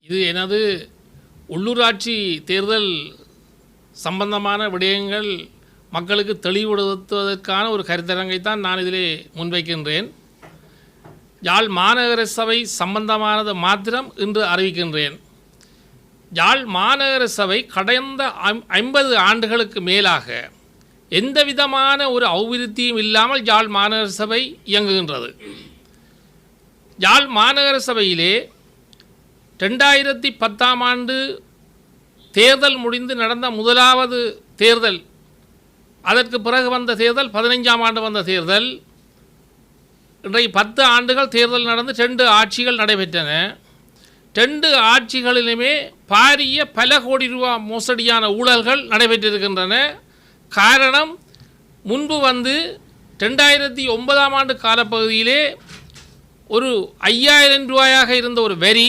இது எனது உள்ளூராட்சி தேர்தல் சம்பந்தமான விடயங்கள் மக்களுக்கு தெளிவுபடுத்துவதற்கான ஒரு கருத்தரங்கைத்தான் நான் இதிலே முன்வைக்கின்றேன். யாழ் மாநகர சபை சம்பந்தமானது மாத்திரம் இன்று அறிவிக்கின்றேன். யாழ் மாநகர சபை கடந்த 50 ஆண்டுகளுக்கு மேலாக எந்த விதமான ஒரு அபிவிருத்தியும் இல்லாமல் யாழ் மாநகர சபை இயங்குகின்றது. யாழ் மாநகர சபையிலே 2010ஆம் ஆண்டு தேர்தல் முடிந்து நடந்த முதலாவது தேர்தல், அதற்கு பிறகு வந்த தேர்தல் 15ஆம் ஆண்டு வந்த தேர்தல், இன்றைக்கு 10 ஆண்டுகள் தேர்தல் நடந்து 2 ஆட்சிகள் நடைபெற்றன. 2 ஆட்சிகளிலுமே பாரிய பல கோடி ரூபா மோசடியான ஊழல்கள் நடைபெற்றிருக்கின்றன. காரணம், முன்பு 2009ஆம் ஆண்டு காலப்பகுதியிலே ஒரு 5000 ரூபாயாக இருந்த ஒரு வரி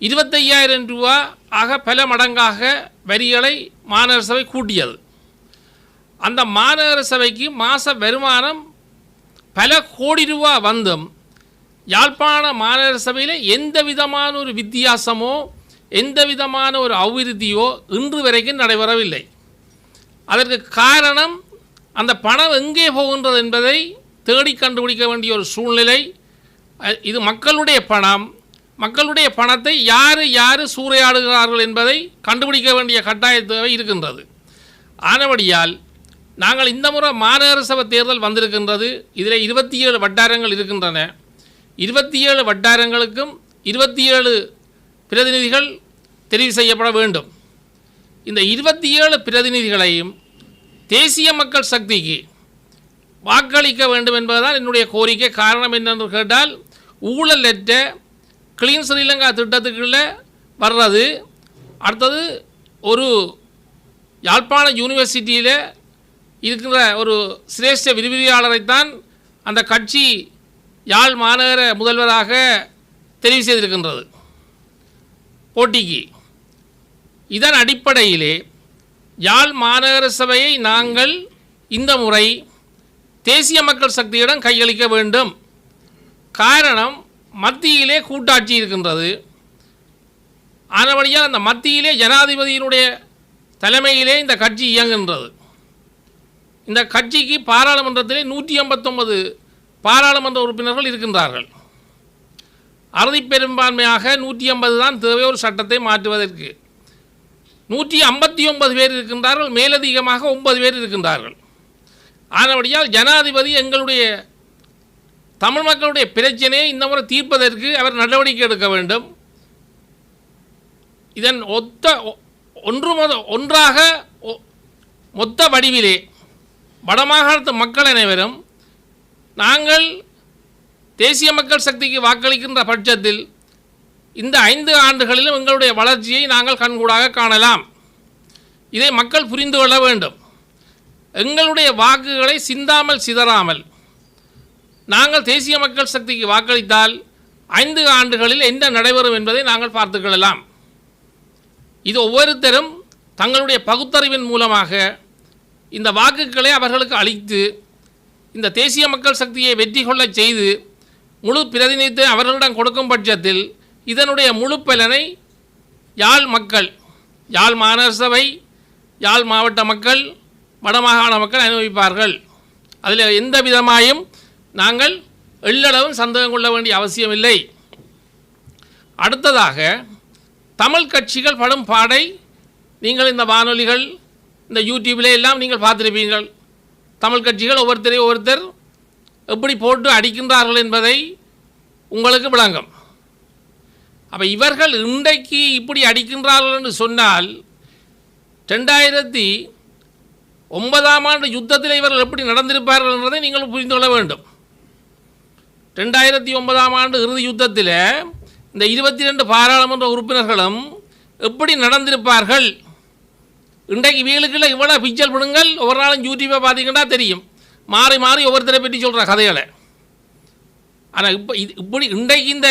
25,000 ரூபா ஆக பல மடங்காக வரிகளை மாநகர சபை கூட்டியது. அந்த மாநகர சபைக்கு மாத வருமானம் பல கோடி ரூபா வந்தும் யாழ்ப்பாண மாநகர சபையில் எந்த விதமான ஒரு வித்தியாசமோ எந்த விதமான ஒரு அபிவிருத்தியோ இன்று வரைக்கும் நடைபெறவில்லை. அதற்கு காரணம், அந்த பணம் எங்கே போகின்றது என்பதை தேடி கண்டுபிடிக்க வேண்டிய ஒரு சூழ்நிலை. இது மக்களுடைய பணம். மக்களுடைய பணத்தை யார் சூறையாடுகிறார்கள் என்பதை கண்டுபிடிக்க வேண்டிய கட்டாய தேவை இருக்கின்றது. ஆனபடியால் நாங்கள் இந்த முறை மாநகர சபை தேர்தல் வந்திருக்கின்றது. இதில் 27 வட்டாரங்கள் இருக்கின்றன. 27 வட்டாரங்களுக்கும் 27 பிரதிநிதிகள் தெரிவு செய்யப்பட வேண்டும். இந்த 27 பிரதிநிதிகளையும் தேசிய மக்கள் சக்திக்கு வாக்களிக்க வேண்டும் என்பதுதான் என்னுடைய கோரிக்கை. காரணம் என்னென்று கேட்டால், ஊழலற்ற கிளீன் ஸ்ரீலங்கா திட்டத்துக்குள்ளே வர்றது, அடுத்தது ஒரு யாழ்ப்பாண யூனிவர்சிட்டியில் இருக்கிற ஒரு சிரேஷ்ட விரிவுரையாளரைத்தான் அந்த கட்சி யாழ் மாநகர முதல்வராக தெரிவு செய்திருக்கின்றது போட்டிக்கு. இதன் அடிப்படையிலே யாழ் மாநகர சபையை நாங்கள் இந்த முறை தேசிய மக்கள் சக்தியிடம் கையளிக்க வேண்டும். காரணம், மத்தியிலே கூட்டாட்சி இருக்கின்றது. ஆனபடியால் அந்த மத்தியிலே ஜனாதிபதியினுடைய தலைமையிலே இந்த கட்சி இயங்குகின்றது. இந்த கட்சிக்கு பாராளுமன்றத்திலே 189 பாராளுமன்ற உறுப்பினர்கள் இருக்கின்றார்கள். அறுதி பெரும்பான்மையாக 180 தான் தேவை ஒரு சட்டத்தை மாற்றுவதற்கு. 159 பேர் இருக்கின்றார்கள். மேலதிகமாக 9 பேர் இருக்கின்றார்கள். ஆனபடியால் ஜனாதிபதி எங்களுடைய தமிழ் மக்களுடைய பிரச்சனையை இந்த முறை தீர்ப்பதற்கு அவர் நடவடிக்கை எடுக்க வேண்டும். இதன் ஒன்றாக மொத்த வடிவிலே வடமாகாணத்து மக்கள் அனைவரும் நாங்கள் தேசிய மக்கள் சக்திக்கு வாக்களிக்கின்ற பட்சத்தில் இந்த 5 ஆண்டுகளிலும் எங்களுடைய வளர்ச்சியை நாங்கள் கண்கூடாக காணலாம். இதை மக்கள் புரிந்து கொள்ள வேண்டும். எங்களுடைய வாக்குகளை சிந்தாமல் சிதறாமல் நாங்கள் தேசிய மக்கள் சக்திக்கு வாக்களித்தால் 5 ஆண்டுகளில் என்ன நடைபெறும் என்பதை நாங்கள் பார்த்துக்கொள்ளலாம். இது ஒவ்வொருத்தரும் தங்களுடைய பகுத்தறிவின் மூலமாக இந்த வாக்குகளை அவர்களுக்கு அளித்து இந்த தேசிய மக்கள் சக்தியை வெற்றி கொள்ள செய்து முழு பிரதிநிதித்தை அவர்களிடம் கொடுக்கும் பட்சத்தில் இதனுடைய முழு பலனை யாழ் மக்கள், யாழ் மாநகர சபை, யாழ் மாவட்ட மக்கள், வடமாகாண மக்கள் அனுபவிப்பார்கள். அதில் எந்த விதமாயும் நாங்கள் எள்ளளவும் சந்தேகம் கொள்ள வேண்டிய அவசியமில்லை. அடுத்ததாக, தமிழ் கட்சிகள் படும் பாடை நீங்கள் இந்த வானொலிகள், இந்த யூடியூபில் எல்லாம் நீங்கள் பார்த்துருப்பீர்கள். தமிழ் கட்சிகள் ஒவ்வொருத்தர் எப்படி போட்டு அடிக்கின்றார்கள் என்பதை உங்களுக்கு விளங்கும். அப்போ இவர்கள் இன்றைக்கு இப்படி அடிக்கின்றார்கள் என்று சொன்னால், 2009ஆம் ஆண்டு யுத்தத்தில் இவர்கள் எப்படி நடந்திருப்பார்கள் என்பதை நீங்கள் புரிந்து கொள்ள வேண்டும். 2009ஆம் ஆண்டு இறுதி யுத்தத்தில் இந்த 22 பாராளுமன்ற உறுப்பினர்களும் எப்படி நடந்திருப்பார்கள். இன்றைக்கு வீலுக்குள்ள இவ்வளோ பிக்சல் விடுங்கள், ஒவ்வொரு நாளும் யூடியூப்பை பார்த்தீங்கன்னா தெரியும். மாறி மாறி ஒவ்வொருத்தரை பற்றி சொல்கிற கதைகளை. ஆனால் இப்படி இன்றைக்கு இந்த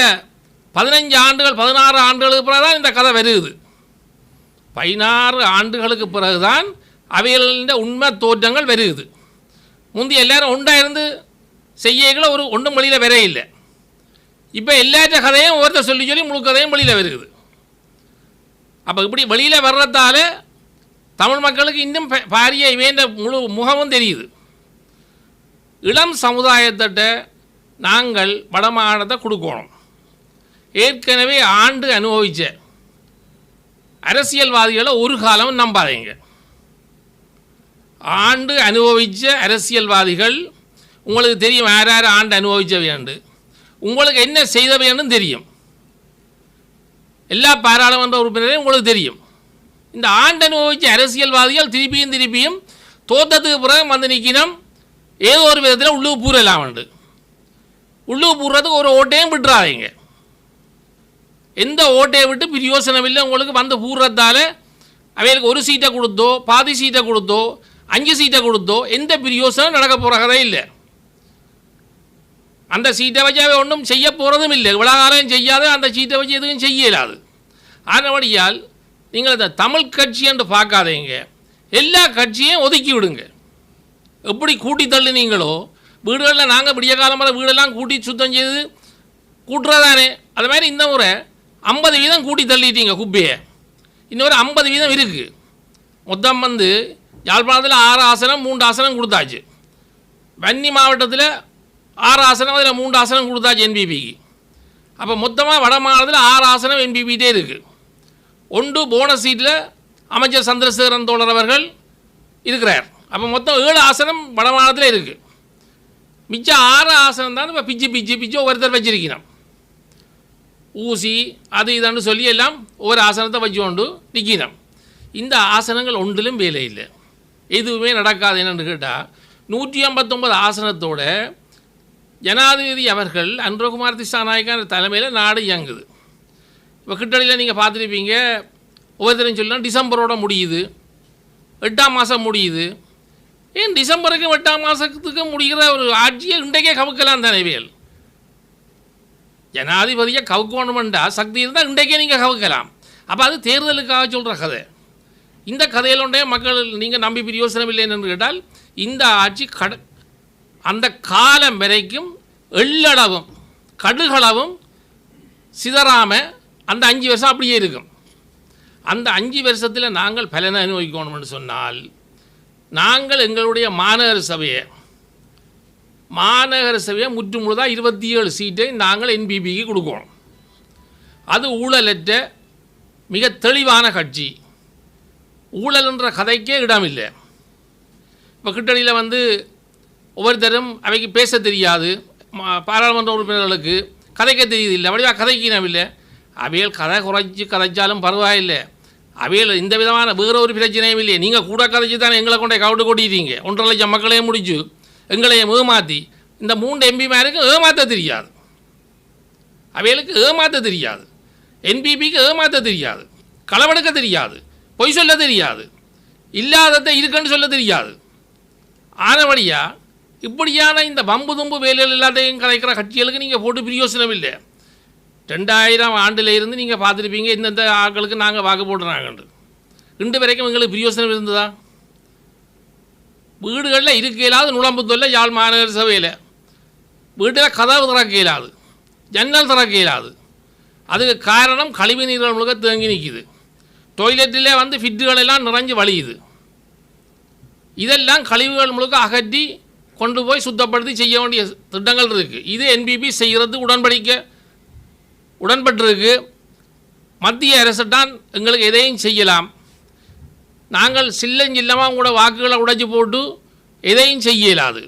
15 ஆண்டுகள் 16 ஆண்டுகளுக்கு பிறகு தான் இந்த கதை வருது. 16 ஆண்டுகளுக்கு பிறகு தான் அவைகளின் உண்மை தோற்றங்கள் வருது. முந்தி எல்லோரும் ஒன்றாக இருந்து செய்யகளை ஒன்றும் வழியில் வர இல்லை. இப்போ எல்லாற்ற கதையும் ஒவ்வொருத்தர் சொல்லி முழு கதையும் வழியில் வருது. அப்போ இப்படி வெளியில் வர்றதால தமிழ் மக்களுக்கு இன்னும் பாரிய இவேண்ட முழு முகமும் தெரியுது. இளம் சமுதாயத்திட்ட நாங்கள் வடமாகாணத்தை கொடுக்கணும். ஏற்கனவே ஆண்டு அனுபவித்த அரசியல்வாதிகளை ஒரு காலம் நம்பாதீங்க. ஆண்டு அனுபவித்த அரசியல்வாதிகள் உங்களுக்கு தெரியும், யார் யார் ஆண்டு அனுபவித்தவையாண்டு, உங்களுக்கு என்ன செய்தவையான்னு தெரியும். எல்லா பாராளுமன்ற உறுப்பினரையும் உங்களுக்கு தெரியும். இந்த ஆண்டு அனுபவித்த அரசியல்வாதிகள் திருப்பியும் தோற்றத்துக்கு பிறகு வந்து நிற்கணும். ஏதோ ஒரு விதத்தில் உள்ளுக்கு பூரலாம் உண்டு. உள்ளுக்கு பூர்றதுக்கு ஒரு ஓட்டையும் விட்டுறாதீங்க. எந்த ஓட்டையை விட்டு பிரயோசனம் இல்லை. உங்களுக்கு வந்து பூர்றதால அவைகளுக்கு ஒரு சீட்டை கொடுத்தோ, பாதி சீட்டை கொடுத்தோ, 5 சீட்டை கொடுத்தோ எந்த பிரயோசனம் நடக்க போகிறதே இல்லை. அந்த சீட்டை வச்சு அவை ஒன்றும் செய்ய போகிறதும் இல்லை. இவ்வளோ காலம் செய்யாத அந்த சீட்டை வச்சு எதுவும் செய்ய இயலாது. ஆனபடியால் நீங்கள் இந்த தமிழ் கட்சி என்று பார்க்காதீங்க. எல்லா கட்சியையும் ஒதுக்கி விடுங்க. எப்படி கூட்டி தள்ளுனீங்களோ, வீடுகளில் நாங்கள் விடிய காலம் வர வீடெல்லாம் கூட்டி சுத்தம் செய்து கூட்டுறதானே, அது மாதிரி இந்த முறை 50% கூட்டி தள்ளிட்டீங்க குப்பையை. இன்னொரு 50% இருக்குது. மொத்தம் வந்து யாழ்ப்பாணத்தில் 6 ஆசனம் 3 ஆசனம் கொடுத்தாச்சு. வன்னி மாவட்டத்தில் 6 ஆசனம், அதில் 3 ஆசனம் கொடுத்தாச்சு என்பிபிக்கு. அப்போ மொத்தமாக வட மாநிலத்தில் 6 ஆசனம் என்பிபிட்டே இருக்குது. ஒன்று போனஸ் சீட்டில் அமைச்சர் சந்திரசேகரன் தோழர் அவர்கள் இருக்கிறார். அப்போ மொத்தம் 7 ஆசனம் வட மாநிலத்தில் இருக்குது. மிச்சம் 6 ஆசனம் தான் இப்போ பிச்சு ஒவ்வொருத்தர் வச்சிருக்கணும். ஊசி அது இதுன்னு சொல்லி எல்லாம் ஒவ்வொரு ஆசனத்தை வச்சு கொண்டு நிற்கணும். இந்த ஆசனங்கள் ஒன்றிலும் வேலை இல்லை, எதுவுமே நடக்காது. என்னென்னு கேட்டால் 159 ஆசனத்தோட ஜனாதிபதி அவர்கள் அன்ரோகுமார் திசாநாயக்கர் தலைமையில் நாடு இயங்குது. இப்போ கிட்டடியில் நீங்கள் பார்த்துருப்பீங்க, ஒவ்வொருத்தரையும் சொல்லலாம் டிசம்பரோட முடியுது, 8ஆம் மாதம் முடியுது. ஏன் டிசம்பருக்கு 8ஆம் மாதத்துக்கு முடிகிற ஒரு ஆட்சியை இன்றைக்கே கவுக்கலாம் தானே? வேல் ஜனாதிபதியை கவுக்கணுமெண்டா சக்தி இருந்தால் இன்றைக்கே நீங்கள் கவுக்கலாம். அப்போ அது தேர்தலுக்காக சொல்கிற கதை. இந்த கதையிலொண்டே மக்கள் நீங்கள் நம்பி பிரயோசனம் இல்லை என்று கேட்டால், இந்த ஆட்சி அந்த காலம் வரைக்கும் எள்ளளவும் கடுகளவும் சிதறாமல் அந்த 5 வருஷம் அப்படியே இருக்கும். அந்த 5 வருஷத்தில் நாங்கள் பலனை அனுபவிக்கணும்னு சொன்னால், நாங்கள் எங்களுடைய மாநகர சபையை முற்று முழுதாக 27 சீட்டை நாங்கள் என்பிபிக்கு கொடுக்கணும். அது ஊழலற்ற மிக தெளிவான கட்சி. ஊழல்ன்ற கதைக்கே இடமில்லை. இப்போ கிட்டடியில் வந்து ஒவ்வொருத்தரும் அவைக்கு பேச தெரியாது, பாராளுமன்ற உறுப்பினர்களுக்கு கதைக்க தெரியுதில்லை, வடிவாக கதைக்கினவில்லை. அவைகள் கதை குறைச்சி கதைச்சாலும் பரவாயில்லை. அவைகள் இந்த விதமான வேறு ஒரு பிரச்சனையும் இல்லையே. நீங்கள் கூட கதைச்சி தானே எங்களை கொண்டே கவுட்டு கொட்டிட்டீங்க. 1.5 லட்சம் மக்களையும் முடிச்சு எங்களையும் ஏமாற்றி இந்த 3 எம்பிமாருக்கு ஏமாற்ற தெரியாது. அவைகளுக்கு ஏமாற்ற தெரியாது, என்பிபிக்கு ஏமாற்ற தெரியாது, களவெடுக்க தெரியாது, பொய் சொல்ல தெரியாது, இல்லாததை இருக்குன்னு சொல்ல தெரியாது. ஆனபடியா இப்படியான இந்த வம்பு தும்பு வேலைகள் எல்லாத்தையும் கலைக்கிற கட்சிகளுக்கு நீங்கள் போட்டு பிரயோசனம் இல்லை. 2000 ஆண்டில் இருந்து நீங்கள் பார்த்துருப்பீங்க இந்தந்த ஆட்களுக்கு நாங்கள் வாக்கு போட்டுறாங்கன்று. இன்று வரைக்கும் எங்களுக்கு பிரயோசனம் இருந்ததா? வீடுகளில் இருக்க இயலாது, நுழம்புத்தொல்ல யாழ் மாநகர சபையில் வீட்டில் கதவு திறக்க இயலாது, ஜன்னல் திறக்க இயலாது. அதுக்கு காரணம் கழிவு நீர்கள் முழுக்க தேங்கி நிற்கிது. டொய்லெட்டிலே வந்து ஃபிட்டுகள் எல்லாம் நிறைஞ்சு வழியுது. இதெல்லாம் கழிவுகள் முழுக்க அகற்றி கொண்டு போய் சுத்தப்படுத்தி செய்ய வேண்டிய திட்டங்கள் இருக்குது. இது என்பிபி செய்கிறது உடன்பட்டிருக்கு. மத்திய அரசு தான் எங்களுக்கு எதையும் செய்யலாம். நாங்கள் சில்லமாக கூட வாக்குகளை உடைச்சி போட்டு எதையும் செய்ய இயலாது.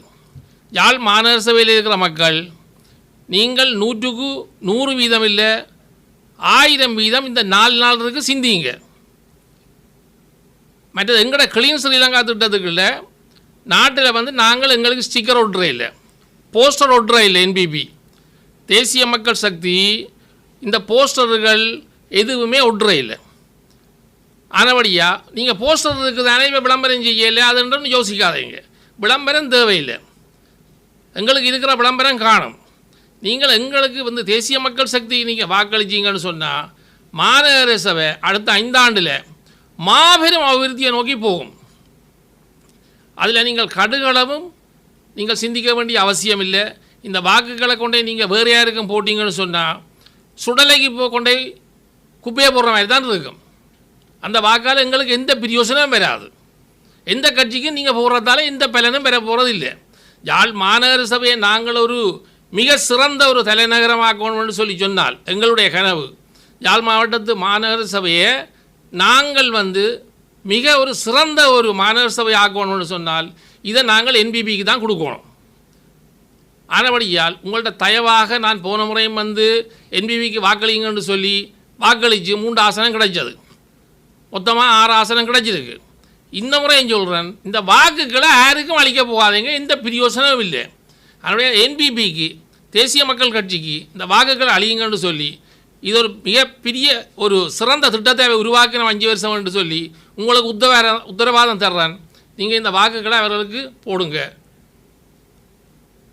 யாழ் மாநகர சபையில் இருக்கிற மக்கள், நீங்கள் 100க்கு 100 வீதம் இல்லை 1000 வீதம் இந்த 4 நாள் இருக்குது சிந்திங்க. மற்றது எங்களோட கிளீன் ஸ்ரீலங்கா திட்டத்துக்குள்ள நாட்டில் வந்து நாங்கள் எங்களுக்கு ஸ்டிக்கர் ஒட்டுற இல்லை, போஸ்டர் ஒட்டுற இல்லை. என்பிபி தேசிய மக்கள் சக்தி இந்த போஸ்டர்கள் எதுவுமே ஒட்டுற இல்லை. ஆனபடியா நீங்கள் போஸ்டர் இருக்குது தானே இப்போ விளம்பரம் செய்யலை அதுன்னு யோசிக்காதீங்க. விளம்பரம் தேவையில்லை, எங்களுக்கு இருக்கிற விளம்பரம் காணும். நீங்கள் எங்களுக்கு வந்து தேசிய மக்கள் சக்தி நீங்கள் வாக்களிச்சிங்கன்னு சொன்னால் மாநகர சபை அடுத்த 5 ஆண்டில் மாபெரும் அபிவிருத்தியை நோக்கி போகும். அதில் நீங்கள் கடுகளவும் நீங்கள் சிந்திக்க வேண்டிய அவசியம் இல்லை. இந்த வாக்குகளை கொண்டே நீங்கள் வேறு யாருக்கும் போட்டிங்கன்னு சொன்னால் சுடலைக்கு கொண்டே குப்பையை போடுற மாதிரி தான் இருக்கும். அந்த வாக்கால் எங்களுக்கு எந்த பிரயோசனமும் வராது. எந்த கட்சிக்கும் நீங்கள் போடுறதால எந்த பலனும் பெற போகிறது இல்லை. யாழ் மாநகர சபையை நாங்கள் ஒரு மிக சிறந்த ஒரு தலைநகரமாக்கணும்னு சொன்னால் எங்களுடைய கனவு யாழ் மாவட்டத்து மாநகர சபையை நாங்கள் மிக ஒரு சிறந்த ஒரு மாநகர சபை ஆக்கணும்னு சொன்னால் இதை நாங்கள் என்பிபிக்கு தான் கொடுக்கணும். ஆனபடியால் உங்கள்கிட்ட தயவாக நான் போன முறையும் என்பிபிக்கு வாக்களிங்கன்னு சொல்லி வாக்களித்து 3 ஆசனம் கிடைச்சது, மொத்தமாக 6 ஆசனம் கிடைச்சிருக்கு. இந்த முறையும் சொல்கிறேன், இந்த வாக்குகளை யாருக்கும் அளிக்க போகாதீங்க, எந்த பிரயோசனமும் இல்லை. அதனுடைய என்பிபிக்கு தேசிய மக்கள் கட்சிக்கு இந்த வாக்குகளை அழியுங்கன்னு சொல்லி இது ஒரு மிகப்பெரிய ஒரு சிறந்த திட்டத்தை உருவாக்கின 5 வருஷம் என்று சொல்லி உங்களுக்கு உத்தரவாதம் தர்றேன். நீங்கள் இந்த வாக்குகளை அவர்களுக்கு போடுங்க.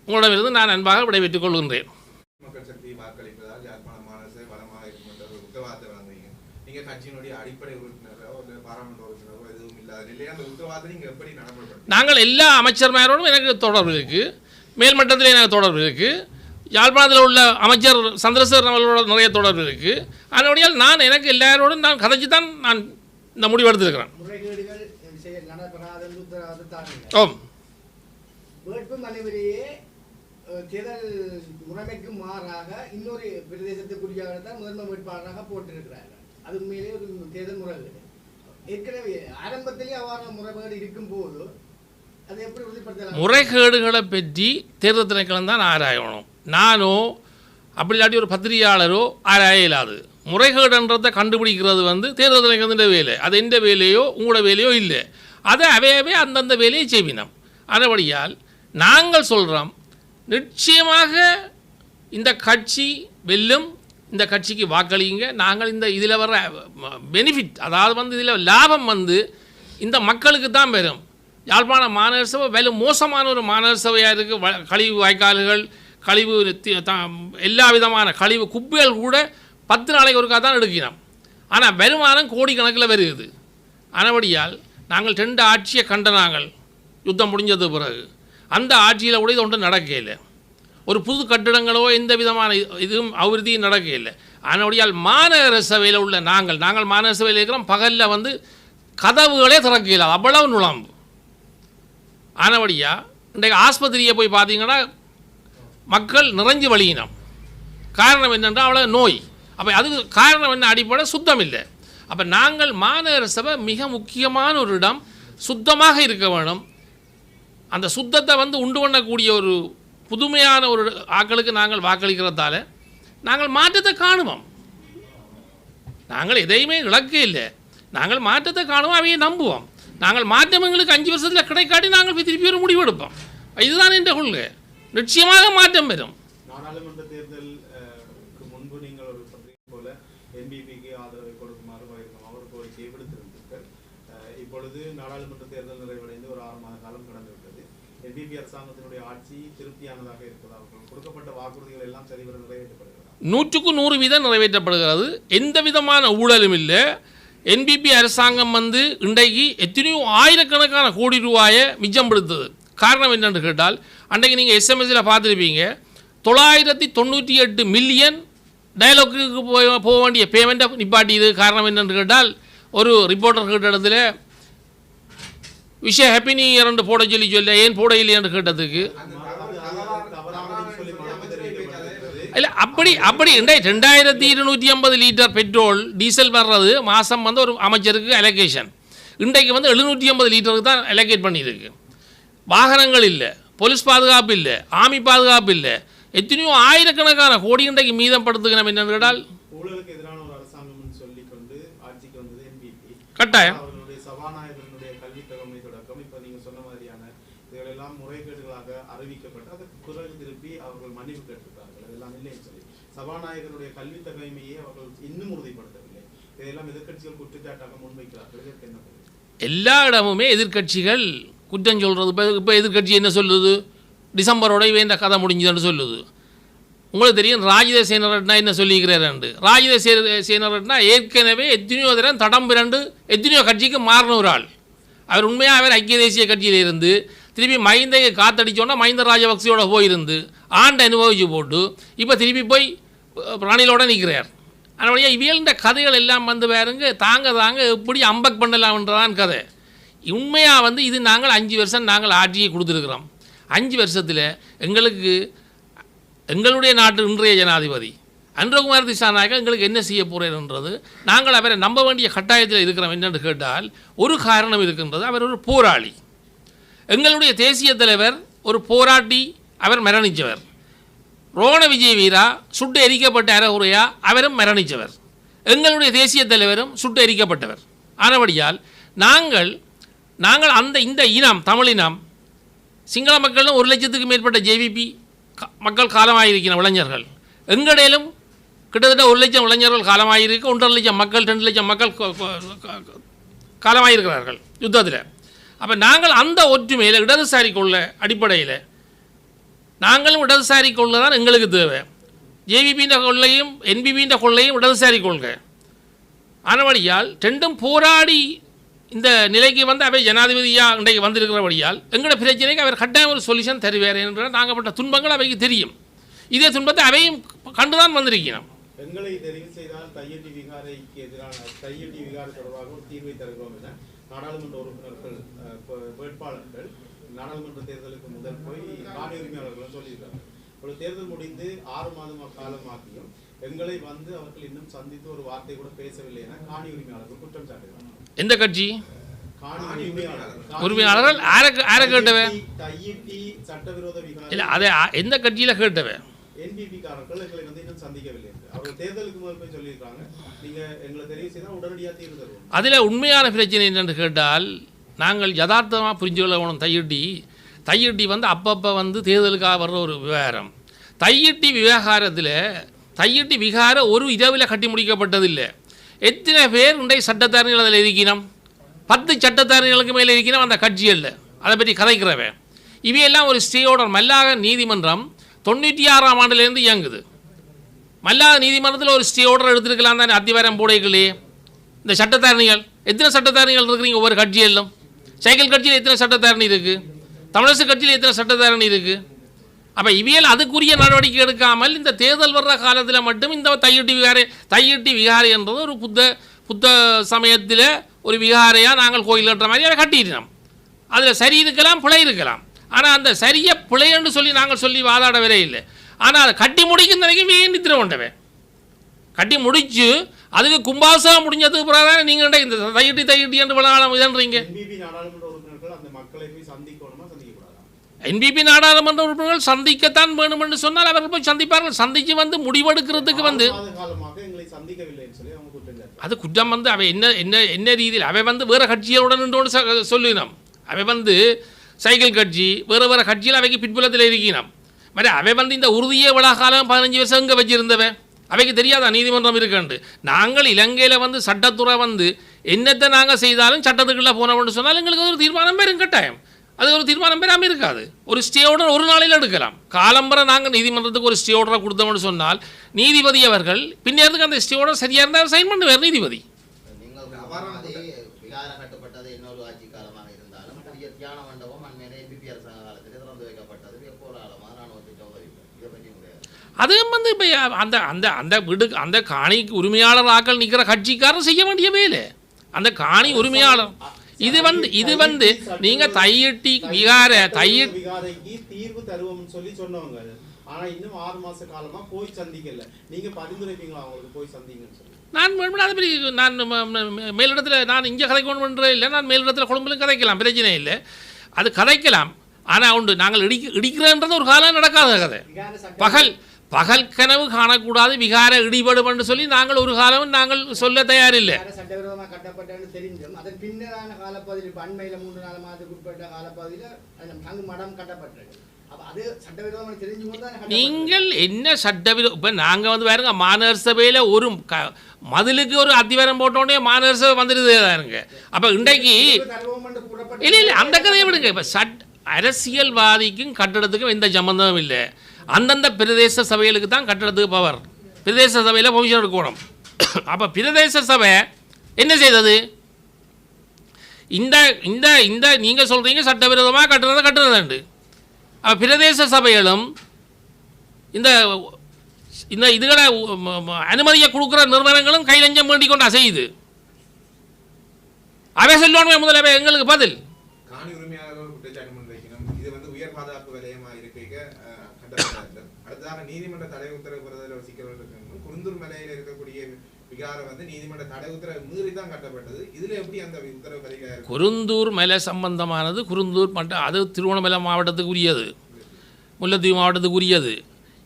உங்களிடமிருந்து நான் அன்பாக விடைபெற்றுக் கொள்கின்றேன். மக்கள் சக்தி வாக்களிப்பதால் யாழ்ப்பாண மாநகர வளமாக இருக்கும் என்ற ஒரு உத்தரவாதத்தை வழங்குவீங்க. நீங்கள் கட்சியினுடைய அடிப்படை உறுப்பினரோ இல்லை பாராளுமன்ற உறுப்பினரோ எதுவும் இல்லாத நிலையில் அந்த உத்தரவாதத்தை நீங்கள் எப்படி நடைமுறைப்படுத்த? நாங்கள் எல்லா அமைச்சர்மாரோடும் எனக்கு தொடர்பு இருக்குது, மேல்மட்டத்தில் எனக்கு தொடர்பு இருக்குது, யாழ்ப்பாணத்தில் உள்ள அமைச்சர் சந்திரசேகரன் அவர்களோட நிறைய தொடர்பு இருக்குது. அதனுடையால் நான் எனக்கு எல்லாரோடும் நான் கதைச்சு தான் நான் இந்த முடிவெடுத்திருக்கிறேன். ஓம் தேர்தல் முறைமைக்கு மாறாக இன்னொரு பிரதேசத்துக்குரிய தான் முதன்மை வேட்பாளராக போட்டிருக்கிறார்கள். அது உண்மையிலே ஒரு தேர்தல் முறைகேடு. ஏற்கனவே ஆரம்பத்திலேயே அவ்வாறு முறைகேடு இருக்கும் போது அதை எப்படி உறுதிப்படுத்தலாம்? முறைகேடுகளை பற்றி தேர்தல் திணைக்களம் தான் ஆராயணும். நானோ அப்படி இல்லாட்டி ஒரு பத்திரிகையாளரோ ஆராய இயலாது. முறைகேடுன்றதை கண்டுபிடிக்கிறது தேர்தல் திணைக்களத்தின் வேலை. அது எந்த வேலையோ உங்களோட வேலையோ இல்லை. அதை அவையவே அந்தந்த வேலையை செய்வினோம். அதுபடியால் நாங்கள் சொல்கிறோம், நிச்சயமாக இந்த கட்சி வெல்லும், இந்த கட்சிக்கு வாக்களிங்க. நாங்கள் இந்த இதில் வர பெனிஃபிட், அதாவது இதில் லாபம் இந்த மக்களுக்கு தான் வரும். யாழ்ப்பாண மாநகர சபை வெல மோசமான ஒரு மாநகர சபையாக இருக்குது. கழிவு வாய்க்கால்கள், கழிவு எல்லா விதமான கழிவு குப்பைகள் கூட 10 நாளைக்கு ஒருக்கா தான் எடுக்கணும். ஆனால் வருமானம் கோடிக்கணக்கில் வருகிறது. ஆனபடியால் நாங்கள் 2 ஆட்சியை கண்டனாங்கள் யுத்தம் முடிஞ்சது பிறகு. அந்த ஆட்சியில் கூட இது ஒன்றும் நடக்கலை. ஒரு புது கட்டிடங்களோ எந்த விதமான இதுவும் அபிவிருத்தியும் நடக்கலை. அதனுடையால் மாநகர சபையில் உள்ள நாங்கள் மாநகர சபையில் இருக்கிறோம். பகலில் கதவுகளே திறக்கல, அவ்வளவு நுழம்பு. ஆனபடியா இன்றைக்கு ஆஸ்பத்திரியை போய் பார்த்தீங்கன்னா மக்கள் நிறைஞ்சு வழியினோம். காரணம் என்னென்றால் அவ்வளோ நோய். அப்போ அதுக்கு காரணம் என்ன? அடிப்படை சுத்தம் இல்லை. அப்போ நாங்கள் மாநகர சபை மிக முக்கியமான ஒரு இடம், சுத்தமாக இருக்க வேணும். அந்த சுத்தத்தை உண்டு பண்ணக்கூடிய ஒரு புதுமையான ஒரு ஆக்களுக்கு நாங்கள் வாக்களிக்கிறதால நாங்கள் மாற்றத்தை காணுவோம். நாங்கள் எதையுமே இழக்க இல்லை, நாங்கள் மாற்றத்தை காணுவோம், அவையை நம்புவோம். நாங்கள் மாற்றம் எங்களுக்கு 5 வருஷத்தில் கிடைக்காட்டி நாங்கள் திருப்பி ஒரு முடிவு எடுப்போம். இதுதான் என்ற கொள்கை. நிச்சயமாக மாற்றம் வரும். நாடாளுமன்ற தேர்தலுக்கு முன்பு நீங்கள் ஒரு பத்திரிகை போல என்பிபிக்கு ஆதரவை கொடுக்குமாறு அவர் கோரிக்கையை விடுத்திருந்தீர்கள். இப்பொழுது நாடாளுமன்ற தேர்தல் நிறைவடைந்து ஒரு 6 மாத காலம் கடந்துவிட்டது. என்பிபி அரசாங்கத்தினுடைய ஆட்சி திருப்தியானதாக இருக்கிறதா? கொடுக்கப்பட்ட வாக்குறுதிகள் எல்லாம் சரிவர நிறைவேற்றப்படுகிறதா? 100க்கு 100% நிறைவேற்றப்படுகிறது. எந்த விதமான ஊழலும் இல்லை. என்பிபி அரசாங்கம் இன்றைக்கு எத்தனையோ ஆயிரக்கணக்கான கோடி ரூபாயை மிச்சம் படுத்துது. காரணம் என்னென்னு கேட்டால், அன்றைக்கு நீங்கள் எஸ்எம்எஸில் பார்த்துருப்பீங்க, 998 மில்லியன் டயலாக்கு போக வேண்டிய பேமெண்ட்டை நிப்பாட்டியது. காரணம் என்னென்னு கேட்டால், ஒரு ரிப்போர்ட்டர் கேட்ட இடத்துல விஷயம் ஹாப்பி நியூ இயர் போட சொல்ல ஏன் போட இல்லையான்னு கேட்டதுக்கு இல்லை அப்படி 2250 லிட்டர் பெட்ரோல் டீசல் வர்றது மாதம் ஒரு அமைச்சருக்கு அலோகேஷன். இன்றைக்கு 750 லிட்டருக்கு தான் அலோகேட் பண்ணியிருக்கு. வாகனங்கள் இல்லை, போலீஸ் பாதுகாப்பு இல்லை, ஆர்மி பாதுகாப்பு இல்லை, எத்தனையோ ஆயிரக்கணக்கான கோடி இன்றைக்கு மீதம் படுத்துக்கணும். என்னென்னு கேட்டால் ஊழலுக்கு எதிரான ஒரு அரசாங்கம் சொல்லிக்கொண்டு ஆட்சிக்கு வந்தது என்பிபி. கட்டாயம் அவர்களுடைய சபாநாயகர்களுடைய கல்வி தகமை தொடக்கம் இப்போ நீங்கள் சொன்ன மாதிரியான இதுகளெல்லாம் முறைகேடுகளாக அறிவிக்கப்பட்டு அதற்கு குரல் திருப்பி அவர்கள் மன்னிப்பு கேட்டிருக்கிறார்கள். அதெல்லாம் இல்லைன்னு சொல்லி சபாநாயகருடைய கல்வி தகமையை அவர்கள் இன்னும் உறுதிப்படுத்தவில்லை. இதெல்லாம் எதிர்கட்சிகள் குற்றச்சாட்டாக முன்வைக்கிறார்கள். இதற்கு என்ன பண்ணுறது? எல்லா இடமுமே எதிர்கட்சிகள் குற்றம் சொல்கிறது. இப்போ எதிர்கட்சி என்ன சொல்லுது? டிசம்பரோட வேண்ட கதை முடிஞ்சதுன்னு சொல்லுது. உங்களுக்கு தெரியும் ராஜித சேனரட்னா என்ன சொல்லியிருக்கிறாரு. ராஜித சேனரட்னா ஏற்கனவே எத்தனையோ தரம் தடம் பிறண்டு எத்தனையோ கட்சிக்கு மாறின ஒரு ஆள். அவர் உண்மையாக அவர் ஐக்கிய தேசிய கட்சியில் இருந்து திருப்பி மஹிந்தையை காத்தடிச்சோன்னா மஹிந்த ராஜபக்சேயோட போயிருந்து ஆண்டு அனுபவிச்சு போட்டு இப்போ திருப்பி போய் ரணிலோட நிற்கிறார். அதனுடைய இவியல்ன்ற கதைகள் எல்லாம் வந்து பாருங்க தாங்க எப்படி அம்பக் பண்ணலாம்ன்றதான் கதை. உண்மையாக வந்து இது நாங்கள் 5 வருஷம் நாங்கள் ஆட்சியை கொடுத்துருக்குறோம். 5 வருஷத்தில் எங்களுக்கு எங்களுடைய நாட்டு இன்றைய ஜனாதிபதி அன்றகுமார் திசாநாயக்கா எங்களுக்கு என்ன செய்ய போகிறேன்றது நாங்கள் அவரை நம்ப வேண்டிய கட்டாயத்தில் இருக்கிறோம். என்னென்று கேட்டால் ஒரு காரணம் இருக்கின்றது, அவர் ஒரு போராளி. எங்களுடைய தேசிய தலைவர் ஒரு போராட்டி, அவர் மரணித்தவர். ரோண விஜய் வீரா சுட்டு எரிக்கப்பட்ட அறகுறையா அவரும் மரணித்தவர். எங்களுடைய தேசிய தலைவரும் சுட்டு எரிக்கப்பட்டவர். ஆனபடியால் நாங்கள் அந்த இந்த இனம் தமிழினம் சிங்கள மக்களும் 1 லட்சத்துக்கு மேற்பட்ட ஜேவிபி மக்கள் காலமாயிருக்கிற இளைஞர்கள், எங்களிலும் கிட்டத்தட்ட 1 லட்சம் இளைஞர்கள் காலமாயிருக்கு, 1.5 லட்சம் மக்கள் 2 லட்சம் மக்கள் காலமாயிருக்கிறார்கள் யுத்தத்தில். அப்போ நாங்கள் அந்த ஒற்றுமையில் இடதுசாரி கொள்ள அடிப்படையில் நாங்களும் இடதுசாரி கொள்கை தான் எங்களுக்கு தேவை. ஜேவிபின்ற கொள்ளையும் என்பிபின்ற கொள்ளையும் இடதுசாரி கொள்கை. ஆனபடியால் ரெண்டும் போராடி இந்த நிலைக்கு வந்து அவை ஜனாதிபதியாக இன்றைக்கு வந்திருக்கிறபடியால் எங்களோட பிரச்சனைக்கு அவர் கட்டாயம் ஒரு சொல்யூஷன் தருவார் என்ற நாங்கப்பட்ட துன்பங்கள் அவைக்கு தெரியும். இதே துன்பத்தை அவையும் கண்டுதான் வந்திருக்கிறோம். எங்களை தெரிவு செய்தால் தையட்டி விகாரைக்கு எதிரான தையட்டி விகாரை தொடர்பாக ஒரு தீர்வை தருகிறோம் என நாடாளுமன்ற உறுப்பினர்கள் வேட்பாளர்கள் நாடாளுமன்ற தேர்தலுக்கு முதல் போய் காணி உரிமையாளர்களும் சொல்லியிருக்காங்க. ஒரு தேர்தல் முடிந்து 6 மாதம் காலமாகியும் எங்களை வந்து அவர்கள் இன்னும் சந்தித்து ஒரு வார்த்தை கூட பேசவில்லை என காணி உரிமையாளர்கள் குற்றம் சாட்டுகிறார். எந்த கட்சி உரிமையாளர்கள் சட்டவிரோத இல்ல அதை எந்த கட்சியில கேட்டவ என்பிபி காரர்கள் எங்களை வந்து இன்னும் சந்திக்கவில்லை. அவர் தேர்தலுக்கு முதல் போய் சொல்லியிருக்காங்க, நீங்க எங்களை தெரிவு செய்தால் உடனடியாக தீர்வு தருவோம். அதில் உண்மையான பிரச்சனை என்னென்று கேட்டால் நாங்கள் யதார்த்தமாக புரிஞ்சு கொள்ளணும். தையிட்டி வந்து அப்பப்போ வந்து தேர்தலுக்காக வர்ற ஒரு விவகாரம். தையிட்டி விவகாரத்தில் தையிட்டி விகார ஒரு இரவில் கட்டி முடிக்கப்பட்டதில்லை. எத்தனை பேர் இன்றைய சட்டத்தாரணிகள் அதில் இருக்கணும்? 10 சட்டத்தாரணிகளுக்கு மேலே இருக்கணும் அந்த கட்சிகளில். அதை பற்றி கதைக்கிறவன் இவையெல்லாம் ஒரு ஸ்டே ஆர்டர். மல்லாக நீதிமன்றம் 96ஆம் ஆண்டிலேருந்து இயங்குது. மல்லாக நீதிமன்றத்தில் ஒரு ஸ்டே ஆர்டர் எடுத்துருக்கலாம் தானே அத்திவாரம் போடைகளே. இந்த சட்டத்தாரணிகள் எத்தனை சட்டத்தாரணிகள் இருக்கிறீங்க ஒவ்வொரு கட்சியிலும்? சைக்கிள் கட்சியில் எத்தனை சட்டத்தாரணி இருக்குது? தமிழரசு கட்சியில் எத்தனை சட்டத்தாரணி இருக்குது? அப்போ இவையில் அதுக்குரிய நடவடிக்கை எடுக்காமல் இந்த தேர்தல் வர்ற காலத்தில் மட்டும் இந்த தையிட்டி விகாரை என்றது ஒரு புத்த சமயத்தில் ஒரு விகாரையாக நாங்கள் கோயில் கட்டுற மாதிரி அதை கட்டிட்டோம். அதில் சரி இருக்கலாம், பிழை இருக்கலாம். ஆனால் அந்த சரியை பிழைன்னு நாங்கள் சொல்லி வாதாட வரே இல்லை. ஆனால் அதை கட்டி முடிக்கும் வரைக்கும் வேண்டித்திர கொண்டவன் கட்டி முடிச்சு அதுக்கு கும்பாசம் முடிஞ்சதுக்கு பிறகு தான் நீங்கள் இந்த தையிட்டி என்று விளையாட இதன்றீங்க. என்பிபி நாடாளுமன்ற உறுப்பினர்கள் சந்திக்கத்தான் வேணும் என்று சொன்னால் அவர்கள் போய் சந்திப்பார்கள். சந்திச்சு வந்து முடிவெடுக்கிறதுக்கு வந்து அது குற்றம் வந்து அவை என்ன ரீதியில் அவை வந்து வேறு கட்சிகளுடன் நின்று சொல்லினோம். அவை வந்து சைக்கிள் கட்சி வேறு கட்சியில் அவைக்கு பின்புலத்தில் இருக்கணும். மாதிரி அவை வந்து இந்த உறுதியை விழாக்காலம் 15 வருஷம் இங்கே வச்சிருந்தவன் அவைக்கு தெரியாதா நீதிமன்றம் இருக்குண்டு. நாங்கள் இலங்கையில் வந்து சட்டத்துறை வந்து என்னத்தை நாங்கள் செய்தாலும் சட்டத்துக்குள்ளே போனோம்னு சொன்னால் எங்களுக்கு ஒரு தீர்மானம் பெறும் கட்டாயம். அது ஒரு தீர்மானம் பெறாமல் இருக்காது. ஒரு ஸ்டே ஆர்டர் ஒரு நாளில் எடுக்கலாம். காலம்பரை நாங்கள் நீதிமன்றத்துக்கு ஒரு ஸ்டே ஆர்டரை கொடுத்தோம்னு சொன்னால் நீதிபதி அவர்கள் பின்னேறதுக்கு அந்த ஸ்டே ஆர்டர் சரியாக இருந்தால் சைன் பண்ணுவார் நீதிபதி. அதுவும் வந்து இப்போ அந்த அந்த அந்த வீடு அந்த காணிக்கு உரிமையாளர் ஆக்கள் நிற்கிற கட்சிக்காரன் செய்ய வேண்டிய வேலை. அந்த காணி உரிமையாளர் இது வந்து நீங்க தையிட்டி விகாரைக்கு தீர்வு தருவோம்னு சொல்லி சொன்னவங்க. ஆனா இன்னும் 6 மாச காலமா போய் சந்திக்கல. நீங்க பரிந்துரைப்பீங்களா அவங்களுக்கு போய் சந்திங்கன்னு சொல்லி? நான் அதை பற்றி நான் மேலிடத்தில் நான் இங்கே கதைக்கணும்ன்ற இல்லை. நான் மேலிடத்தில் கொழும்புலையும் கதைக்கலாம், பிரச்சனை இல்லை. அது கதைக்கலாம். ஆனால் உண்டு நாங்கள் இடிக்கிறன்றது ஒரு காலம் நடக்காத கதை. பகல் கனவு காணக்கூடாது விகார இடிபடும் என்று சொல்லி நாங்கள் ஒரு காலம் நாங்கள் சொல்ல தயாரில்லை. சட்டவிரோதமாக கட்டப்பட்டன்னு தெரிஞ்சும் அதன் பின்னரான காலப்பகுதியில் இப்போ அண்மையில் 3-4 மாதத்துக்கு உட்பட்ட காலப்பகுதியில் தங்கு மடம் கட்டப்பட்டது. அப்போ அது சட்டவிரோதமாக தெரிஞ்சு நீங்கள் என்ன சட்டவிரோதம்? இப்போ நாங்கள் வந்து பாருங்க மாநகர சபையில் ஒரு மதிலுக்கு ஒரு அத்திவாரம் போட்டோடனே மாநகர சபை வந்துடுதுங்க. அப்போ இன்றைக்கு இல்லை அந்த கதையை விடுங்க. இப்போ அரசியல்வாதிக்கும் கட்டடத்துக்கும் எந்த சம்பந்தமும் இல்லை. அந்தந்த பிரதேச சபைகளுக்கு தான் கட்டடத்துக்கு பவர். பிரதேச சபையில் பெர்மிஷன் எடுக்கணும். அப்போ பிரதேச சபை என்ன செய்தது? இந்த இந்த இந்த நீங்கள் சொல்கிறீங்க சட்டவிரோதமாக கட்டுறதுண்டு. அப்போ பிரதேச சபைகளும் இந்த இந்த இதுகளை அனுமதியை கொடுக்குற நிறுவனங்களும் கைலஞ்சம் வேண்டிக் கொண்டு செய்யுது. அவை சொல்லணுமே முதல்ல எங்களுக்கு பதில். காணி உரிமையாளர்கள் குற்றச்சாட்டு முன்வைக்கணும். இது வந்து உயர் பாதுகாப்பு வலயமா இருக்க கட்டப்பட்ட அடுத்ததாக நீதிமன்ற தடை உத்தரவு பெறுவதில் ஒரு சிக்கல் இருக்கு. குருந்தூர் மலையில் இருக்கக்கூடிய விகாரம் வந்து நீதிமன்ற தடை உத்தரவு மீறி தான் கட்டப்பட்டது. இதுல எப்படி அந்த உத்தரவு வருகிறார்? குருந்தூர் மலை சம்பந்தமானது குருந்தூர் மட்டும் அது திருவண்ணாமலை மாவட்டத்துக்கு உரியது, முல்லைத்தீவு மாவட்டத்துக்கு உரியது.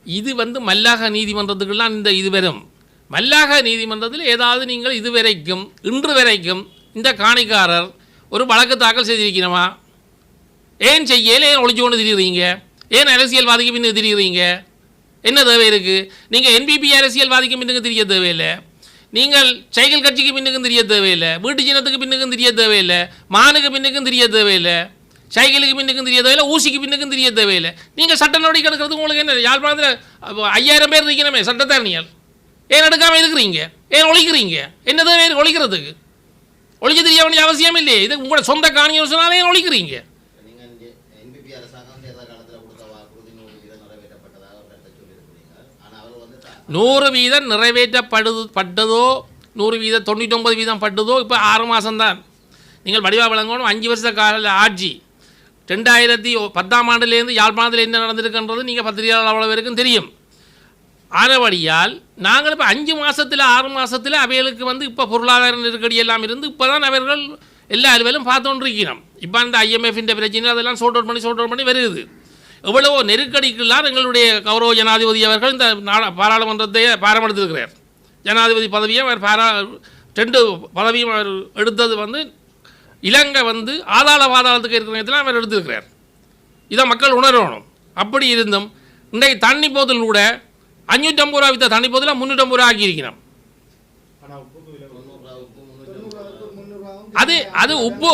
இது வந்து மல்லாக நீதிமன்றத்துக்கெல்லாம் இந்த இது வரும். மல்லாக நீதிமன்றத்தில் ஏதாவது நீங்கள் இதுவரைக்கும் இன்று வரைக்கும் இந்த காணிக்காரர் ஒரு வழக்கு தாக்கல் செய்திருக்கணுமா? ஏன் செய்யல? ஏன் ஒழிச்சு கொண்டு திரிகிறீங்க? ஏன் அரசியல்வாதிக்கு பின்னுக்கு திரிகிறீங்க? என்ன தேவை இருக்குது? நீங்கள் என்பிபி அரசியல்வாதிக்கு பின்னுக்கு தெரிய தேவையில்லை, நீங்கள் சைக்கிள் கட்சிக்கு பின்னுக்கும் தெரிய தேவையில்லை, வீட்டு சின்னத்துக்கு பின்னுக்கும் தெரிய தேவையில்லை, மானுக்கு பின்னுக்கும் தெரிய தேவையில்லை, சைக்கிளுக்கு பின்னுக்கும் தெரிய தேவையில்லை, ஊசிக்கு பின்னுக்கும் தெரிய தேவையில்லை. நீங்கள் சட்ட நடவடிக்கை எடுக்கிறது உங்களுக்கு என்ன? யாழ்ப்பாணத்தில் 5000 பேர் இருக்கணுமே சட்டத்தரணியால். ஏன் எடுக்காமல் இருக்கிறீங்க? ஏன் ஒழிக்கிறீங்க? என்ன தேவை ஒழிக்கிறதுக்கு? ஒழிக்க தெரிய வேண்டிய அவசியம் இல்லையே. இது உங்களோட சொந்த காணி யோசனாலே ஏன் ஒழிக்கிறீங்க? 100% நிறைவேற்றப்பட்டதோ 100% 99% பட்டதோ இப்போ 6 மாதம்தான். நீங்கள் வடிவா விளங்கணும். 5 வருஷ கால ஆட்சி 2010ஆம் ஆண்டுலேருந்து யாழ்ப்பாணத்தில் என்ன நடந்திருக்குன்றது நீங்கள் பத்திரிகையாளர் அவ்வளோ பேருக்கும் தெரியும். ஆனபடியால் நாங்கள் இப்போ 5 மாதத்தில் 6 மாதத்தில் அவைகளுக்கு வந்து இப்போ பொருளாதார நெருக்கடி எல்லாம் இருந்து இப்போ தான் அவர்கள் எல்லா அலுவலும் பார்த்துக்கொண்டிருக்கிறோம். இப்போ அந்த IMF-ன் பிரச்சனை அதெல்லாம் சோர்ட் அவுட் பண்ணி வருது. எவ்வளவோ நெருக்கடிக்கெல்லாம் எங்களுடைய கௌரவ ஜனாதிபதி அவர்கள் இந்த பாராளுமன்றத்தை பாரமெடுத்திருக்கிறார். ஜனாதிபதி பதவியை அவர் 2 பதவியும் அவர் எடுத்தது வந்து இலங்கை வந்து பாதாளத்துக்கு இருக்கிற நேரத்தில் அவர் எடுத்திருக்கிறார். இதை மக்கள் உணரணும். அப்படி இருந்தும் இன்றைக்கு தண்ணி போதில் கூட 550 ரூபா விற்ற தண்ணி போதில் 350 ரூபா ஆக்கியிருக்கிறோம். அது உப்பு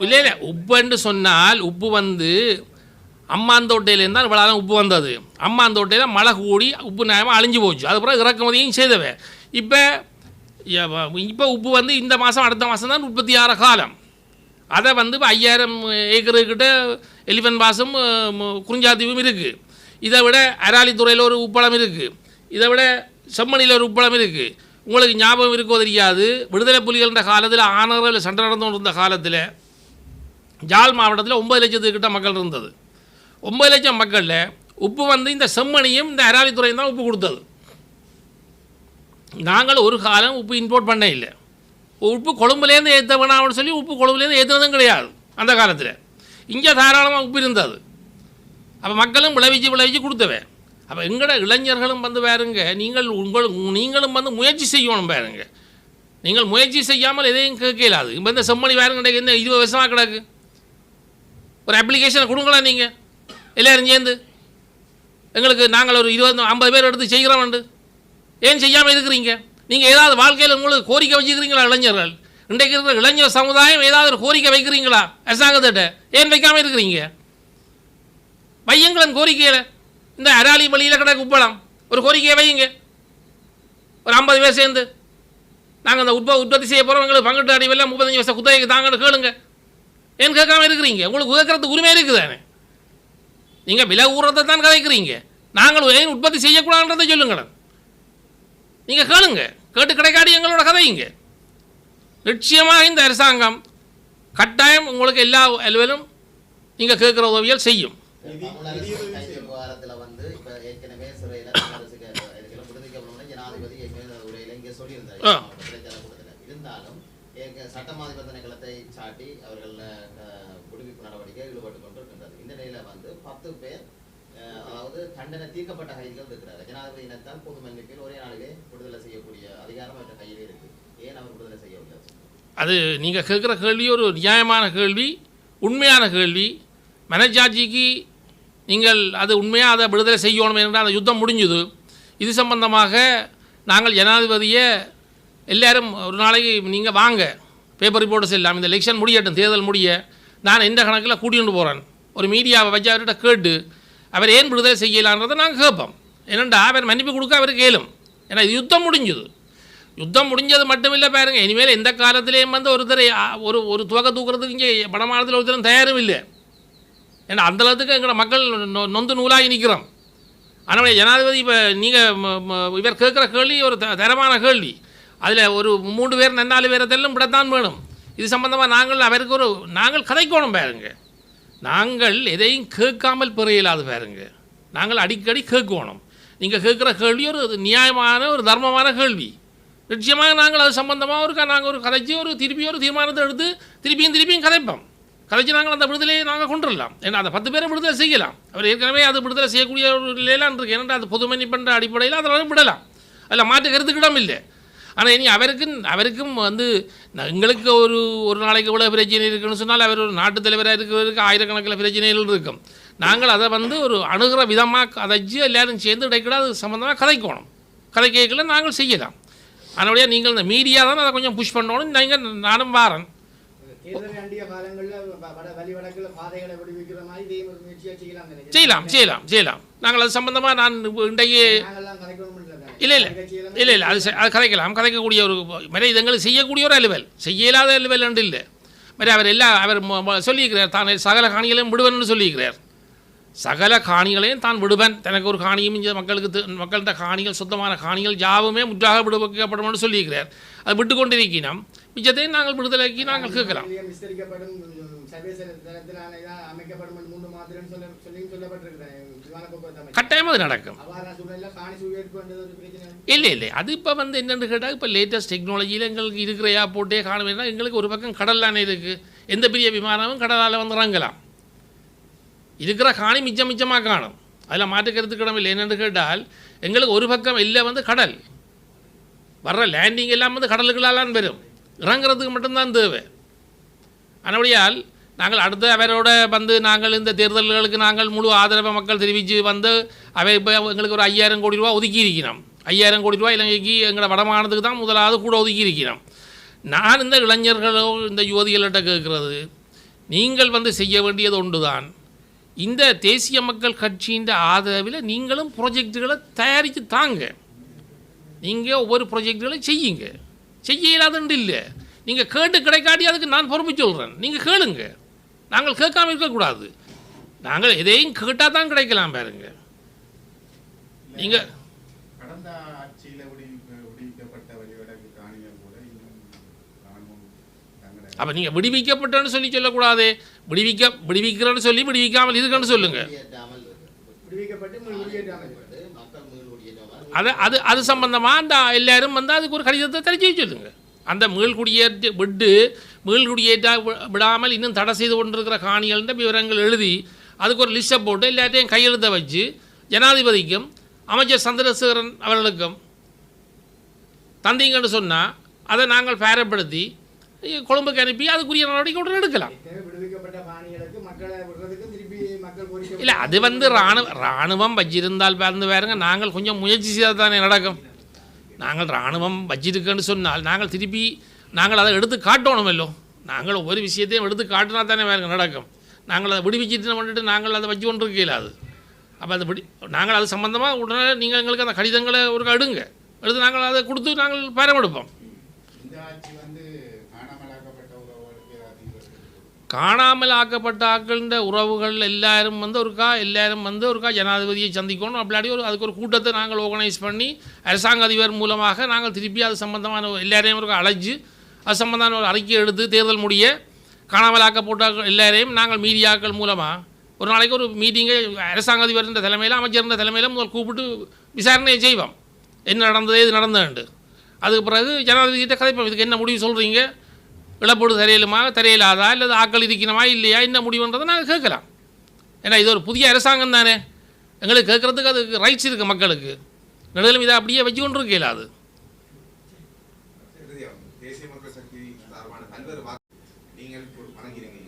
இல்லை உப்புன்னு சொன்னால் உப்பு வந்து அம்மாந்தோட்டையிலேருந்து தான் இவ்வளோ உப்பு வந்தது. அம்மாந்தோட்டையில் மழை கூடி உப்பு நியாயமாக அழிஞ்சு போச்சு. அதுக்கப்புறம் இறக்குமதியும் செய்தவை. இப்போ உப்பு வந்து இந்த மாதம் அடுத்த மாதம் தான் உற்பத்தி ஆகிற காலம். அதை வந்து இப்போ 5000 ஏக்கருக்கிட்ட எலிஃபென்ட் பாஸும் குறிஞ்சாத்தீவும் இருக்குது. இதை விட அராலித்துறையில் ஒரு உப்பளம் இருக்குது. இதை விட செம்மணியில் ஒரு உப்பளம் இருக்குது. உங்களுக்கு ஞாபகம் இருக்கோ தெரியாது, விடுதலை புலிகள்ன்ற காலத்தில் ஆனவர்கள் சண்டை நடந்து இருந்த காலத்தில் ஜாழ் மாவட்டத்தில் 9 லட்சத்துக்கிட்ட மக்கள் இருந்தது. 9 லட்சம் மக்களில் உப்பு வந்து இந்த செம்மணியும் இந்த அராலித்துறையும் தான் உப்பு கொடுத்தது. நாங்கள் ஒரு காலம் உப்பு இம்போர்ட் பண்ண இல்லை. உப்பு கொழும்புலேருந்து ஏற்ற வேணாம்னு சொல்லி உப்பு கொழும்புலேருந்து ஏற்றுனதும் கிடையாது அந்த காலத்தில். இங்கே தாராளமாக உப்பு இருந்தது. அப்போ மக்களும் விளைவிச்சு கொடுத்தவன். அப்போ எங்களோட இளைஞர்களும் வந்து பாருங்க, நீங்களும் வந்து முயற்சி செய்யணும் பாருங்க. நீங்கள் முயற்சி செய்யாமல் எதையும் கேட்கலாது. இப்போ இந்த செம்மணி பாருங்க என்ன 20 வருஷமாக கிடக்கு. ஒரு அப்ளிகேஷனை கொடுங்களேன் நீங்கள் எல்லோரும் சேர்ந்து. எங்களுக்கு நாங்கள் ஒரு 20-50 பேர் எடுத்து செய்கிறோம். ஏன் செய்யாமல் இருக்கிறீங்க? நீங்கள் ஏதாவது வாழ்க்கையில் உங்களுக்கு கோரிக்கை வச்சுக்கிறீங்களா? இளைஞர்கள் இன்றைக்கு இருக்கிற இளைஞர் சமுதாயம் ஏதாவது ஒரு கோரிக்கை வைக்கிறீங்களா அரசாங்கத்திட்ட? ஏன் வைக்காமல் இருக்கிறீங்க? வையுங்களன் கோரிக்கையில். இந்த அராலி வழியில் கிடக்கு உப்பளம் ஒரு கோரிக்கையை வையுங்க. ஒரு 50 பேர் சேர்ந்து நாங்கள் அந்த உற்பத்தி செய்ய போகிறோம், எங்களுக்கு பங்கிட்டு அடிவில் 35 வருஷம் குத்தகைக்கு தாங்கன்னு கேளுங்க. ஏன் கேட்காமல் இருக்கிறீங்க? உங்களுக்கு கேட்கறதுக்கு உரிமை இருக்குதானே? நீங்கள் விலை ஊறத்தை தான் கதைக்கிறீங்க. நாங்கள் ஏன் உற்பத்தி செய்யக்கூடாதுன்றதை சொல்லுங்களேன். நீங்கள் கேளுங்க, கேட்டு கிடைக்காடி எங்களோட கதையுங்க. நிச்சயமாக இந்த அரசாங்கம் கட்டாயம் உங்களுக்கு எல்லா அலுவலும் நீங்கள் கேட்குற உதவிகள் செய்யும். சட்டமாதிபத்தனைகளத்தை சாட்டி அவர்கள் விடுவிப்பு நடவடிக்கை ஈடுபட்டுக் கொண்டிருக்கின்றது. இந்த நிலையில வந்து 10 பேர் அதாவது தண்டனை தீர்க்கப்பட்ட கைதிகள் இருக்கிறார். ஜனாதிபதி இனத்தால் பொது மன்னிப்பில் ஒரே நாளிலே விடுதலை செய்யக்கூடிய அதிகாரம் அவற்றை கையிலே இருக்கு. ஏன் அவர் விடுதலை செய்யவில்லை? அது நீங்கள் கேட்குற கேள்வி ஒரு நியாயமான கேள்வி, உண்மையான கேள்வி. மனச்சாட்சிக்கு நீங்கள் அது உண்மையாக அதை விடுதலை செய்யணும் என்றால் அந்த யுத்தம் முடிஞ்சுது. இது சம்பந்தமாக நாங்கள் ஜனாதிபதியை எல்லோரும் ஒரு நாளைக்கு நீங்கள் வாங்க, பேப்பர் ரிப்போர்ட்டர்ஸ் எல்லாம் இந்த எலெக்ஷன் முடியட்டும், தேர்தல் முடிய நான் எந்த கணக்கில் கூட்டிகிட்டு போகிறேன். ஒரு மீடியாவை வச்சு அவர்கிட்ட கேட்டு அவர் ஏன் விடுதலை செய்யலான்றதை நாங்கள் கேட்போம். ஏனெண்டா அவர் மன்னிப்பு கொடுக்க அவருக்கு கேளும். ஏன்னா இது யுத்தம் முடிஞ்சுது. யுத்தம் முடிஞ்சது மட்டும் இல்லை பாருங்க, இனிமேல் எந்த காலத்திலேயும் வந்து ஒருத்தரை ஒரு துவக்க தூக்குறதுக்கு இங்கே வடமாநிலத்தில் ஒருத்தரும் தயாரும் இல்லை. ஏன்னா அந்தளவுக்கு எங்களோட மக்கள் நொந்து நூலாகி நிற்கிறோம். ஆனால் ஜனாதிபதி இப்போ நீங்கள் இவர் கேட்குற கேள்வி ஒரு தரமான கேள்வி. அதில் ஒரு 3 பேர் 4 பேரத்தெல்லாம் விடத்தான் வேணும். இது சம்பந்தமாக நாங்கள் கதைக்கோணும் பாருங்க. நாங்கள் எதையும் கேட்காமல் பெற இயலாது பாருங்க. நாங்கள் அடிக்கடி கேட்கணும். நீங்கள் கேட்குற கேள்வி ஒரு நியாயமான ஒரு தர்மமான கேள்வி. நிச்சயமாக நாங்கள் அது சம்பந்தமாக நாங்கள் ஒரு கதைச்சி திருப்பி ஒரு தீர்மானத்தை எடுத்து திருப்பியும் கதைப்போம். கதைச்சி நாங்கள் அந்த விடுதலையை நாங்கள் கொண்டுடலாம். ஏன்னா அந்த 10 பேரை விடுதலை செய்யலாம். அவர் ஏற்கனவே அது விடுதலை செய்யக்கூடிய ஒரு நிலையிலான் இருக்குது. ஏன்னா அது பொது மன்னிப்புன்ற அடிப்படையில் அதை விடலாம். அதில் மாற்று கருத்துக்கிடம் இல்லை. ஆனால் இனி அவருக்கும் எங்களுக்கு ஒரு நாளைக்கு இவ்வளோ பிரச்சனை இருக்குன்னு சொன்னால் அவர் ஒரு நாட்டு தலைவராக இருக்கிறதுக்கு ஆயிரக்கணக்கில் பிரச்சனைகள் இருக்கும். நாங்கள் அதை ஒரு அணுகிற விதமாக கதைச்சி எல்லோரும் சேர்ந்து இடைக்கிட அது சம்மந்தமாக கதைக்கணும். கதை கேட்கல நாங்கள் செய்யலாம். அதனுடைய நீங்கள் இந்த மீடியா தான் அதை கொஞ்சம் புஷ் பண்ணணும். நானும் வாரன் செய்யலாம். நாங்கள் அது சம்பந்தமாக நான் இன்றைக்கு இல்லை அது கதைக்கக்கூடிய ஒரு மாதிரி இது எங்களுக்கு செய்யக்கூடிய ஒரு அலுவல், செய்யலாத அலுவல் என்று இல்லை. மாதிரி அவர் சொல்லியிருக்கிறார், தான் சகல காணிகளையும் விடுவன்னு சொல்லியிருக்கிறார். சகல காணிகளையும் தான் விடுவன், தனக்கு ஒரு காணியும் இங்கே மக்கள்கிட்ட காணிகள் சுத்தமான காணிகள் யாவுமே முற்றாக விடுவிக்கப்படும் சொல்லியிருக்கிறார். அதை விட்டு கொண்டிருக்கணும். மிச்சத்தையும் நாங்கள் விடுதலைக்கு நாங்கள் கேட்கலாம். கட்டாயமாக அது நடக்கும். இல்லை அது இப்போ என்னென்னு கேட்டால் இப்போ லேட்டஸ்ட் டெக்னாலஜியில் எங்களுக்கு இருக்கிற ஏர்போர்ட்டே காண வேண்டாம். எங்களுக்கு ஒரு பக்கம் கடல் தானே இருக்குது. எந்த பெரிய விமானமும் கடலால் இறங்கலாம். இருக்கிற காணி மிச்சமாக காணும். அதில் மாற்றுக்கிறதுக்கு இல்லை. என்னென்னு கேட்டால் எங்களுக்கு ஒரு பக்கம் இல்லை கடல் வர்ற லேண்டிங் எல்லாம் கடலுக்குள்ளாலான் வரும். இறங்குறதுக்கு மட்டும்தான் தேவை. ஆனபடியால் நாங்கள் அடுத்த அவரோட நாங்கள் இந்த தேர்தல்களுக்கு நாங்கள் முழு ஆதரவை மக்கள் தெரிவித்து அவை இப்போ எங்களுக்கு ஒரு 5000 கோடி ரூபா ஒதுக்கி இருக்கிறோம். 5000 கோடி ரூபா இலங்கைக்கு எங்களோட வடமானதுக்கு தான் முதலாவது கூட ஒதுக்கி இருக்கிறோம். நான் இந்த இளைஞர்களோ இந்த யுவதிகள்கிட்ட கேட்குறது, நீங்கள் செய்ய வேண்டியது ஒன்று தான். இந்த தேசிய மக்கள் கட்சியின் ஆதரவில் நீங்களும் ப்ரொஜெக்டுகளை தயாரித்து தாங்க. நீங்கள் ஒவ்வொரு ப்ரொஜெக்டுகளை செய்யுங்க. செய்ய இயலாதுன்னு இல்லை. நீங்கள் கேட்டு கிடைக்காட்டி அதுக்கு நான் பொறுப்பு சொல்கிறேன். நீங்கள் கேளுங்க. நாங்கள் கேட்காம இருக்கக்கூடாது. நாங்கள் எதையும் கேட்டால் தான் கிடைக்கலாம் பாருங்க. நீங்கள் கடந்த ஆட்சியில் விடுவிக்கப்பட்ட வழிவடக்கு காணிகள் கூட இன்னும் அப்போ நீங்கள் விடுவிக்கப்பட்டன்னு சொல்லக்கூடாது. விடுவிக்கிறேன்னு சொல்லி விடுவிக்காமல் இருக்குன்னு சொல்லுங்கள். அது சம்பந்தமாக அந்த எல்லாரும் அதுக்கு ஒரு கடிதத்தை தெரிஞ்சு வச்சுருங்க. அந்த மீள்குடியேற்ற விடாமல் இன்னும் தடை செய்து கொண்டிருக்கிற காணிகள்ன்ற விவரங்கள் எழுதி அதுக்கு ஒரு லிஸ்ட்டை போட்டு எல்லாத்தையும் கையெழுத்தை வச்சு ஜனாதிபதிக்கும் அமைச்சர் சந்திரசேகரன் அவர்களுக்கும் தந்தீங்கன்னு சொன்னால் அதை நாங்கள் பேரப்படுத்தி கொழும்புக்கு அனுப்பி அதுக்குரிய நடவடிக்கை உடனே எடுக்கலாம். இல்லை அது இராணுவம் வச்சிருந்தால் பாருங்க, நாங்கள் கொஞ்சம் முயற்சி செய்தால் தானே நடக்கும். நாங்கள் இராணுவம் வச்சிருக்கேன்னு சொன்னால் நாங்கள் அதை எடுத்து காட்டணுமல்லோ. நாங்கள் ஒவ்வொரு விஷயத்தையும் எடுத்து காட்டினா தானே வேறு நடக்கும். நாங்கள் அதை விடுவிச்சிட்டு பண்ணிட்டு நாங்கள் அதை வச்சு கொண்டு இருக்கலாது. அப்போ நாங்கள் அது சம்மந்தமாக உடனே நீங்கள் எங்களுக்கு அந்த கடிதங்களை ஒரு எடுங்க. எடுத்து நாங்கள் அதை கொடுத்து நாங்கள் பேரம் காணாமல் ஆக்கப்பட்ட ஆக்கள்ன்ற உறவுகள் எல்லாரும் ஒருக்கா ஜனாதிபதியை சந்திக்கணும். அப்படி அதுக்கு ஒரு கூட்டத்தை நாங்கள் ஆர்கனைஸ் பண்ணி அரசாங்க அதிபர் மூலமாக நாங்கள் திருப்பி அது சம்பந்தமான எல்லாரையும் ஒரு அழைச்சி அது சம்பந்தமான ஒரு அறிக்கை எடுத்து தேர்தல் முடிய காணாமல் ஆக்கப்பட்ட எல்லாரையும் நாங்கள் மீடியாக்கள் மூலமாக ஒரு நாளைக்கு ஒரு மீட்டிங்கை அரசாங்க அதிபர் தலைமையில் அமைச்சர் தலைமையில் முதல் கூப்பிட்டு விசாரணையை செய்வோம். என்ன நடந்தது, எது நடந்ததுண்டு. அதுக்கு பிறகு ஜனாதிபதிகிட்ட கதைப்போம். இதுக்கு என்ன முடிவு சொல்கிறீங்க, இழப்பீடு தெரியலாதா இல்லை ஆக்கள் இருக்கணுமா இல்லையா, என்ன முடிவுன்றதை நாங்கள் கேட்கலாம். ஏன்னா இது ஒரு புதிய அரசாங்கம் தானே, எங்களுக்கு கேட்குறதுக்கு அதுக்கு ரைட்ஸ் இருக்குது மக்களுக்கு. நடுவில் இதை அப்படியே வச்சு கொண்டு இருக்கலாது. தேசிய மக்கள் சக்தி சார்பான பல்வேறு நீங்கள் வணங்கிறீங்க.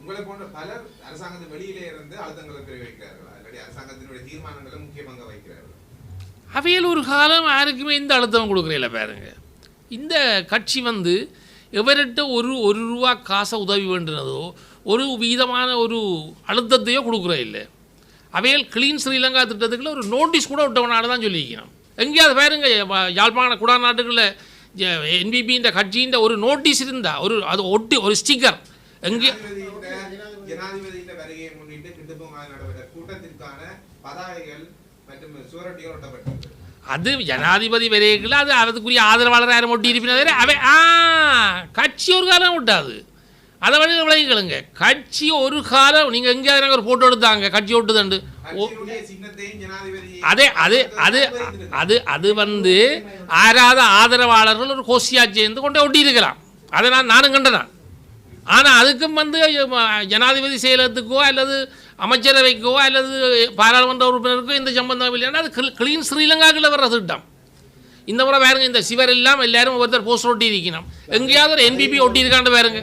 உங்களை போன்ற பலர் அரசாங்கத்தின் வெளியிலே இருந்து அழுத்தங்களை தெரிவிக்கிறார்களா, இல்லாட்டி அரசாங்கத்தினுடைய தீர்மானங்களை முக்கிய பங்கு வகிக்கிறார்கள்? அவையில் ஒரு காலம் யாருக்குமே இந்த அழுத்தம் கொடுக்குறீங்கள பாருங்க. இந்த கட்சி எவர்கிட்ட ஒரு ரூபா காசை உதவி வேண்டினதோ ஒரு விதமான ஒரு அழுத்தத்தையோ கொடுக்குற இல்லை. அவையில் கிளீன் ஸ்ரீலங்கா திட்டத்துக்குள்ள ஒரு நோட்டீஸ் கூட விட்டவனால தான் சொல்லிக்கணும். எங்கேயாவது பாருங்க, யாழ்ப்பாண குடாநாட்டுகளில் என்பிபின்ற கட்சியின் ஒரு நோட்டீஸ் இருந்தால் அது ஒட்டி ஒரு ஸ்டிக்கர் எங்கே ஜனாதிபதியின் வருகையை முன்னிட்டு கிட்டத்தட்ட கூட்டத்திற்கான பதாகைகள் மற்றும் சுவரொட்டிகள் ஒட்டப்பட்டிருக்கு. அது ஜனாதிபதி வரையில் அது அதுக்குரிய ஆதரவாளர் யாரும் ஒட்டி இருப்பினதே கட்சி ஒரு காலம் விட்டாது. அதை வழி விளங்கிக்கலுங்க. கட்சி ஒரு காலம் நீங்கள் எங்கேயாவது ஒரு போட்டோ எடுத்தாங்க கட்சி ஒட்டுதண்டு அதே அது அது அது அது வந்து ஆறாத ஆதரவாளர்கள் ஒரு கோஷியா சேர்ந்து கொண்டே ஒட்டி இருக்கலாம். அதை நானும் கண்டேன். ஆனால் அதுக்கும் வந்து ஜனாதிபதி செயலகத்துக்கோ அல்லது அமைச்சரவைக்கோ அல்லது பாராளுமன்ற உறுப்பினருக்கோ இந்த சம்பந்தம் இல்லைன்னா அது கிளீன் ஸ்ரீலங்காக்கில் வர்ற திட்டம். இந்த முறை பாருங்க, இந்த சிவர் எல்லாம் எல்லாரும் ஒருத்தர் போஸ்டர் ஒட்டி இருக்கணும். எங்கேயாவது ஒரு என்பிபி ஒட்டி இருக்காண்டு பாருங்க.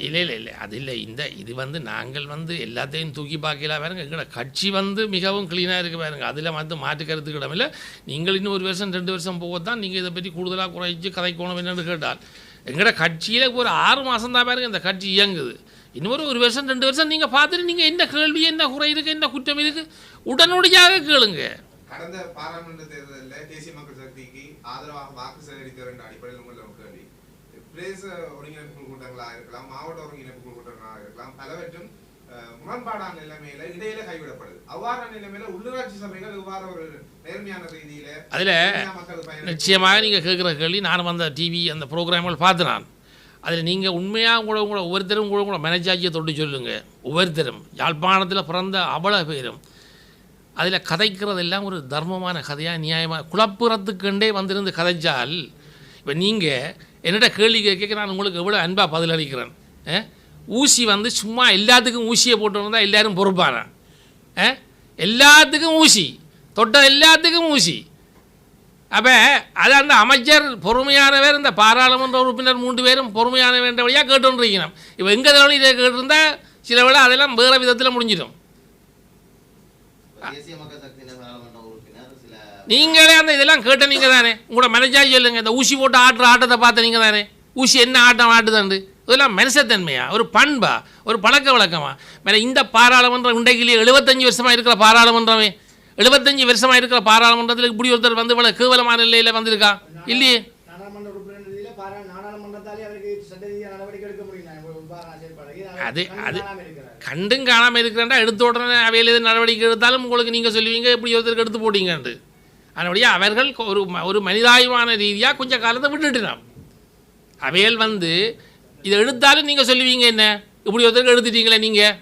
இல்லை அது இல்லை. இது வந்து நாங்கள் வந்து எல்லாத்தையும் தூக்கி பார்க்கலாம் பாருங்க. எங்களோட கட்சி வந்து மிகவும் க்ளீனாக இருக்குது பாருங்க. அதில் வந்து மாற்று கருத்துக்கு இடமில்லை. நீங்கள் இன்னும் 1 வருஷம் 2 வருஷம் போகத்தான் நீங்கள் இதை பற்றி கூடுதலாக குறைச்சி கதைக்கணும் என்னென்னு கேட்டால் எங்களோட கட்சியில் ஒரு 6 மாதம் தான் பாருங்க இந்த கட்சி இயங்குது. இன்னும் 1 வருஷம் 2 வருஷம் நீங்கள் பார்த்துட்டு நீங்கள் என்ன கேள்வி என்ன குறை இருக்குது என்ன குற்றம் இருக்குது உடனடியாக கேளுங்க. கடந்த பாராளுமன்ற தேர்தலில் தேசிய மக்கள் சக்திக்கு ஆதரவாக வாக்கு சேகரித்த 2 அடிப்படையில் உங்கள் கேள்வி பிரதேச ஒருங்கிணைப்பு கூட்டங்களாக இருக்கலாம், மாவட்ட ஒருங்கிணைப்பு கூட்டங்களாக இருக்கலாம், பலவற்றும் முரண்பாடான நிலைமையில இடையில கைவிடப்படுது. அவ்வாறான நிலைமையில உள்ளூராட்சி சபைகள் இவ்வாறு ஒரு நேர்மையான ரீதியில அதில் நிச்சயமாக நீங்கள் கேட்குற கேள்வி நானும் அந்த டிவி அந்த ப்ரோக்ராம்கள் பார்த்துனான். அதில் நீங்கள் உண்மையாக கூட ஒவ்வொருத்தரும் கூட மனச்சாட்சியை தொட்டு சொல்லுங்கள். ஒவ்வொருத்தரும் யாழ்ப்பாணத்தில் பிறந்த அவ்வளோ பேரும் அதில் கதைக்கிறதெல்லாம் ஒரு தர்மமான கதையாக நியாயமாக குழப்புறத்துக்கண்டே வந்திருந்து கதைச்சால் இப்போ நீங்கள் என்னோட கேள்வி கேட்க நான் உங்களுக்கு எவ்வளோ அன்பாக பதிலளிக்கிறேன். ஊசி வந்து சும்மா எல்லாத்துக்கும் ஊசியை போட்டு வந்தால் எல்லோரும் பொறுப்பான எல்லாத்துக்கும் ஊசி தொட்ட எல்லாத்துக்கும் ஊசி. அப்போ அது அந்த அமைச்சர் பொறுமையானவர் இந்த பாராளுமன்ற உறுப்பினர் 3 பேரும் பொறுமையான வேண்ட வழியாக கேட்டுருக்கணும். இப்போ எங்கே தவணை இதை கேட்டிருந்தால் சில வேளை அதெல்லாம் வேறு விதத்தில் முடிஞ்சிடும். நீங்களே அந்த இதெல்லாம் கேட்ட நீங்கள் தானே உங்களோட மனச்சாட்சி சொல்லுங்கள். இந்த ஊசி போட்டு ஆட்டுற ஆட்டத்தை பார்த்த நீங்கள் தானே ஊசி என்ன ஆட்டம் ஆட்டுதாண்டு இதெல்லாம் மனுஷத்தன்மையா ஒரு பண்பா ஒரு பழக்க வழக்கமா? வேற இந்த பாராளுமன்றம் இன்றைக்கு 75 வருஷமாக இருக்கிற பாராளுமன்றமே 75 வருஷமாக இருக்கிற பாராளுமன்றத்தில் இப்படி ஒருத்தர் வந்து இவ்வளோ கேவலமான நிலையில் வந்திருக்கா இல்லையே? அது அது கண்டும் காணாமல் இருக்கிறாண்டா எடுத்த உடனே அவையில் எது நடவடிக்கை எடுத்தாலும் உங்களுக்கு நீங்கள் சொல்லுவீங்க இப்படி ஒருத்தருக்கு எடுத்து போட்டீங்கன்ட்டு. அதனுடைய அவர்கள் ஒரு மனிதாயமான ரீதியாக கொஞ்சம் காலத்தை விட்டுட்டுனான். அவைகள் வந்து இதை எடுத்தாலும் நீங்கள் சொல்லுவீங்க என்ன இப்படி ஒருத்தருக்கு எடுத்துட்டீங்களே நீங்கள்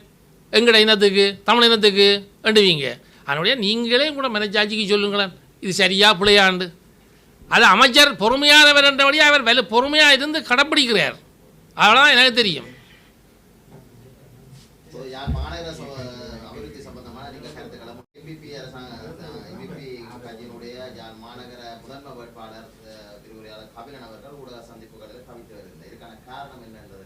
எங்கட இனத்துக்கு தமிழ் இனத்துக்கு வேண்டுவீங்க. அதனுடைய நீங்களே கூட மனச்சாட்சிக்கு சொல்லுங்களேன் இது சரியா பிள்ளையாண்டு. அது அமைச்சர் பொறுமையானவர் என்றபடியே அவர் பொறுமையாக இருந்து கடைப்பிடிக்கிறார். அவ்வளோதான் எனக்கு தெரியும். அபிவிருத்தி சம்பந்தமான நீங்கள் கருத்துக்களும் எம்பிபி கட்சியினுடைய மாநகர முதன்மை வேட்பாளர் திருவுரையாளர் கபிலன் அவர்கள் ஊடக சந்திப்புகளில் கவித்து வருகிறார். இதுக்கான காரணம் என்ன என்பதை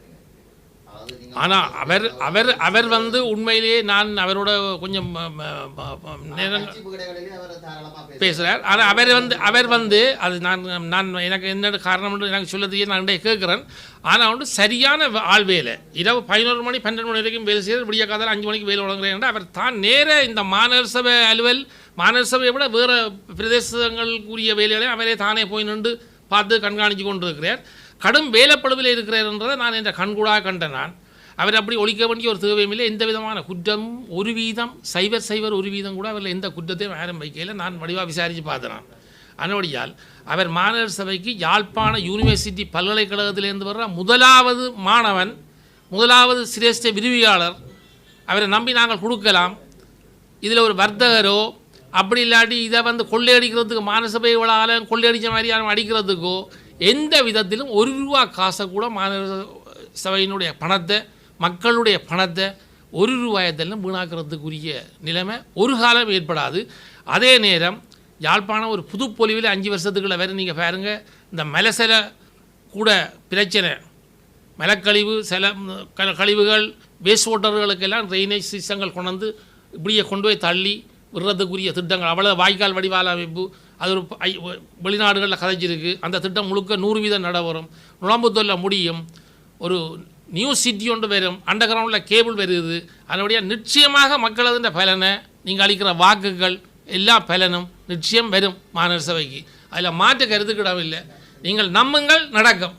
ஆனால் அவர் வந்து உண்மையிலேயே நான் அவரோட கொஞ்சம் பேசுகிறார். ஆனால் அவர் வந்து அது நான் எனக்கு என்ன காரணம் எனக்கு சொல்லதையே நான் கேட்குறேன். ஆனால் வந்து சரியான ஆள் வேலை இரவு 11 மணி 12 மணி வரைக்கும் வேலை செய்கிறார். விடிய காதால் 5 மணிக்கு வேலை வழங்குறேன். அவர் தான் நேர இந்த மாநகர சபை அலுவல் மாநகர சபையை விட வேறு பிரதேசங்களுக்குரிய வேலைகளை அவரே தானே போய் நின்று பார்த்து கண்காணித்து கொண்டு இருக்கிறார். கடும் வேலைப்பழுவில் இருக்கிறார் என்றதை நான் என்ற கண்கூடாக கண்டேன். நான் அவர் அப்படி ஒழிக்க வேண்டிய ஒரு தேவையும் இல்லை. எந்த விதமான குற்றமும் 1% கூட அவரில் எந்த குற்றத்தையும் யாரும் வைக்கையில் நான் வடிவாக விசாரித்து பார்த்தேன். அதனுடையால் அவர் மாநகர சபைக்கு யாழ்ப்பாண யூனிவர்சிட்டி பல்கலைக்கழகத்திலேருந்து வர்ற முதலாவது மாணவன் முதலாவது சிரேஷ்ட விரிவியாளர். அவரை நம்பி நாங்கள் கொடுக்கலாம். இதில் ஒரு வர்த்தகரோ அப்படி இல்லாட்டி இதை வந்து கொள்ளையடிக்கிறதுக்கு மாநகரசபை விழாவில் கொள்ளையடித்த மாதிரியான அடிக்கிறதுக்கோ எந்த விதத்திலும் ₹1 காசை கூட மாநகர சபையினுடைய பணத்தை மக்களுடைய பணத்தை ₹1 வீணாக்கிறதுக்குரிய நிலைமை ஒரு காலம் ஏற்படாது. அதே நேரம் யாழ்ப்பாணம் ஒரு புதுப்பொலிவில் 5 வருஷத்துக்குள்ள வேறு நீங்கள் பாருங்கள். இந்த மலசல கூட பிரச்சனை மலக்கழிவு சில கழிவுகள் வேஸ்ட் வாட்டர்களுக்கெல்லாம் ட்ரைனேஜ் சிஸ்டங்கள் கொண்டு இப்படியே கொண்டு போய் தள்ளி விடுறதுக்குரிய திட்டங்கள் அவ்வளோ வாய்க்கால் வடிவால் அமைப்பு அது ஒரு வெளிநாடுகளில் கதைச்சிருக்கு. அந்த திட்டம் முழுக்க 100% நடைபெறும். நுழம்புத்தொல்ல முடியும். ஒரு நியூ சிட்டி ஒன்று வரும். அண்டர் கிரவுண்டில் கேபிள் வருது. அதனுடைய நிச்சயமாக மக்களது பலனை நீங்கள் அளிக்கிற வாக்குகள் எல்லா பலனும் நிச்சயம் வரும் மாநகர சபைக்கு. அதில் மாற்று கருத்துக்கிடவில்லை. நீங்கள் நம்புங்கள் நடக்கும்.